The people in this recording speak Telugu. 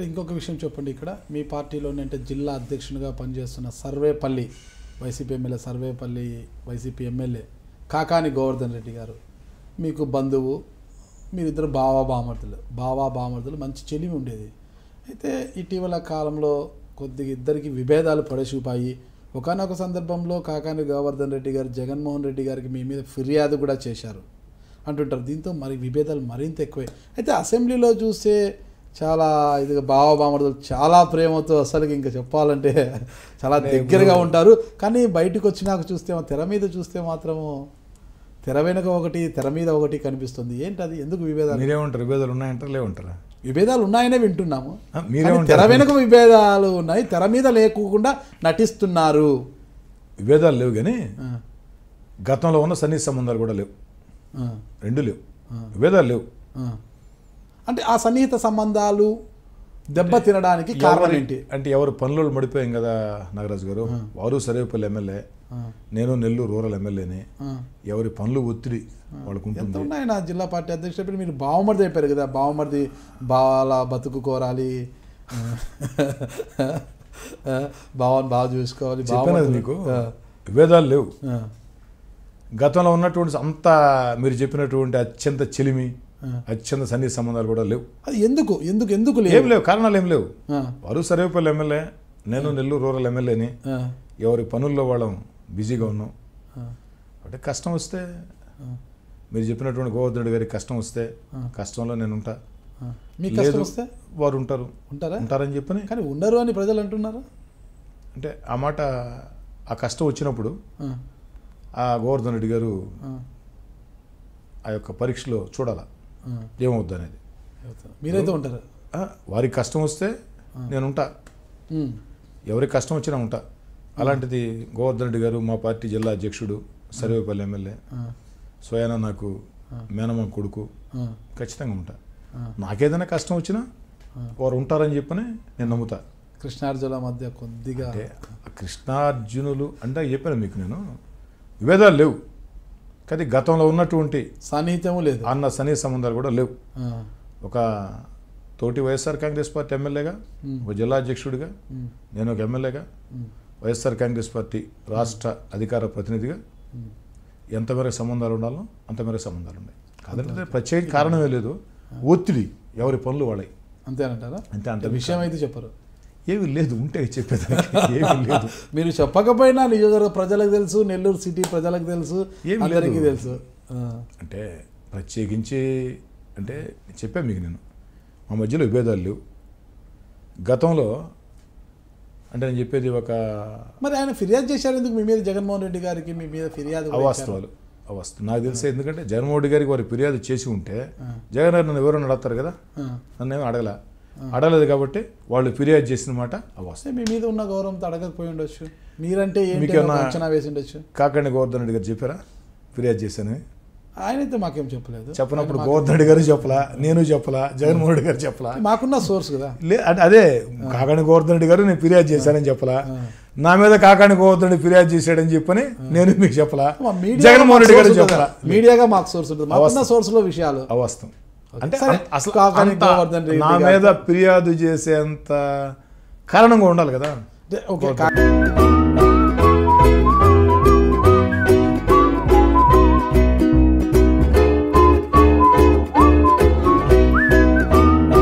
ఇంకొక విషయం చెప్పండి, ఇక్కడ మీ పార్టీలోనే అంటే జిల్లా అధ్యక్షునిగా పనిచేస్తున్న Sarvepalli YCP MLA, Sarvepalli YCP MLA Kakani Govardhan Reddy గారు మీకు బంధువు, మీరిద్దరు బామర్దులు, మంచి చెలిమి ఉండేది. అయితే ఇటీవల కాలంలో కొద్దిగా ఇద్దరికి విభేదాలు పడచూపాయి. ఒకానొక సందర్భంలో కాకాని గోవర్ధన్ రెడ్డి గారు జగన్మోహన్ రెడ్డి గారికి మీ మీద ఫిర్యాదు కూడా చేశారు అంటుంటారు. దీంతో మరి విభేదాలు మరింత ఎక్కువే. అయితే అసెంబ్లీలో చూస్తే చాలా ఇదిగా బామర్దులు చాలా ప్రేమతో, అసలు ఇంకా చెప్పాలంటే చాలా దగ్గరగా ఉంటారు. కానీ బయటకు వచ్చినాక చూస్తే, తెర మీద చూస్తే మాత్రము తెర వెనుక ఒకటి, తెర మీద ఒకటి కనిపిస్తుంది. ఏంటది? ఎందుకు విభేదాలు? మీరేమంటారు? విభేదాలు ఉన్నాయంటారా లేవంటారా? విభేదాలు ఉన్నాయనే వింటున్నాము. తెర వెనుక విభేదాలు ఉన్నాయి, తెర మీద లేకుండా నటిస్తున్నారు. విభేదాలు లేవు కానీ గతంలో ఉన్న సన్నిహిత సంబంధాలు కూడా లేవు, రెండు లేవు, విభేదాలు లేవు. అంటే ఆ సన్నిహిత సంబంధాలు దెబ్బ తినడానికి కారణం ఏంటి? అంటే ఎవరు పనులు మడిపోయాం కదా నాగరాజు గారు. వారు సర్వేపల్లి ఎమ్మెల్యే, నేను నెల్లూరు రూరల్ ఎమ్మెల్యేని. ఎవరి పనులు ఒత్తిడి వాళ్ళకు ఉంటుంది. ఉన్నాయి. నా జిల్లా పార్టీ అధ్యక్షుడు మీరు బావమరిది అయిపోయారు కదా, బావమరిది బావాల బతుకు కోరాలి, బావని బాగా చూసుకోవాలి. చెప్పినది మీకు విభేదాలు లేవు. గతంలో ఉన్నటువంటి అంత మీరు చెప్పినటువంటి అత్యంత చెలిమి, అత్యంత సన్నిహిత సంబంధాలు కూడా లేవు. అది ఎందుకు ఎందుకు ఎందుకు ఏం లేవు, కారణాలు ఏం లేవు. వారు సర్వేపల్లి ఎమ్మెల్యే, నేను నెల్లూరు రూరల్ ఎమ్మెల్యేని. ఎవరి పనుల్లో వాళ్ళం బిజీగా ఉన్నాం. అంటే కష్టం వస్తే, మీరు చెప్పినటువంటి గోవర్ధన్ రెడ్డి గారికి కష్టం వస్తే కష్టంలో నేను ఉంటా, వారు ఉంటారని చెప్పని. కానీ ఉండరు అని ప్రజలు అంటున్నారు. అంటే ఆ మాట, ఆ కష్టం వచ్చినప్పుడు ఆ గోవర్ధన్ రెడ్డి గారు ఆ యొక్క పరీక్షలో చూడాలా ఏమవుద్ది అనేది. మీరైతే ఉంటారు. వారికి కష్టం వస్తే నేను ఉంటా, ఎవరికి కష్టం వచ్చినా ఉంటా. అలాంటిది గోవర్ధన్ రెడ్డి గారు మా పార్టీ జిల్లా అధ్యక్షుడు, సర్వేపల్లి ఎమ్మెల్యే, స్వయాన నాకు మేనమామ కొడుకు, ఖచ్చితంగా ఉంటా. నాకేదైనా కష్టం వచ్చినా వారు ఉంటారని చెప్పని నేను నమ్ముతా. కృష్ణార్జునుల మధ్య కొద్దిగా కృష్ణార్జునులు అంటే చెప్పాను మీకు, నేను విభేదాలు లేవు కానీ గతంలో ఉన్నటువంటి సన్నిహితము లేదు, అన్న సన్నిహిత సంబంధాలు కూడా లేవు. ఒక తోటి వైఎస్ఆర్ కాంగ్రెస్ పార్టీ ఎమ్మెల్యేగా, ఒక జిల్లా అధ్యక్షుడిగా, నేను ఒక ఎమ్మెల్యేగా, వైఎస్ఆర్ కాంగ్రెస్ పార్టీ రాష్ట్ర అధికార ప్రతినిధిగా ఎంత మేరకు సంబంధాలు ఉండాలో అంత మేరకు సంబంధాలు ఉన్నాయి. కాదంటే ప్రత్యేక కారణమే లేదు, ఒత్తిడి ఎవరి పనులు వాళ్ళవి అంతేనంటారా? అంత విషయం అయితే చెప్పరు, ఏమి లేదు, ఉంటే చెప్పేదానికి ఏమీ లేదు. మీరు చెప్పకపోయినా నియోజకవర్గ ప్రజలకు తెలుసు, నెల్లూరు సిటీ ప్రజలకు తెలుసు, అందరికీ తెలుసు. అంటే ప్రత్యేకించి అంటే చెప్పాను మీకు, నేను మా మధ్యలో విభేదాలు లేవు. గతంలో అంటే నేను చెప్పేది ఒక, మరి ఆయన ఫిర్యాదు చేశారు ఎందుకు మీ మీద? జగన్మోహన్ రెడ్డి గారికి మీ మీద ఫిర్యాదు అవాస్తవాలు నాకు తెలిసే. ఎందుకంటే జగన్మోహన్ రెడ్డి గారికి వారి ఫిర్యాదు చేసి ఉంటే జగన్ గారు నన్ను ఎవరైనా అడుగుతారు కదా, నన్నేమో అడగలేదు కాబట్టి వాళ్ళు ఫిర్యాదు చేసిన మాట అవాస్తవం. మీ మీద ఉన్న గౌరవంతో అడగకపోయి ఉండొచ్చు, మీరంటే అంచనా వేసి ఉండొచ్చు. కాకండి గోవర్ధన్ రెడ్డి గారు చెప్పారా ఫిర్యాదు చేశాను? ఆయనైతే మాకేం చెప్పలేదు. చెప్పినప్పుడు గోవర్ధన్ రెడ్డి గారు చెప్పలా, నేను చెప్పలా, జగన్మోహన్ రెడ్డి గారు చెప్పలా. మాకున్న సోర్స్ కదా. అదే కాకాని గోవర్ధన్ రెడ్డి గారు నేను ఫిర్యాదు చేశానని చెప్పలా, నా మీద కాకాని గోవర్ధన్ రెడ్డి ఫిర్యాదు చేశాడని చెప్పని నేను మీకు చెప్పలా, జగన్మోహన్ రెడ్డి గారు చెప్పలా. మీడియాగా మాకు సోర్స్ ఉంటుంది, మాకున్న సోర్స్ లో విషయాలు అవాస్తవం. అంటే అసలు నా మీద ఫిర్యాదు చేసేంత కారణంగా ఉండాలి కదా.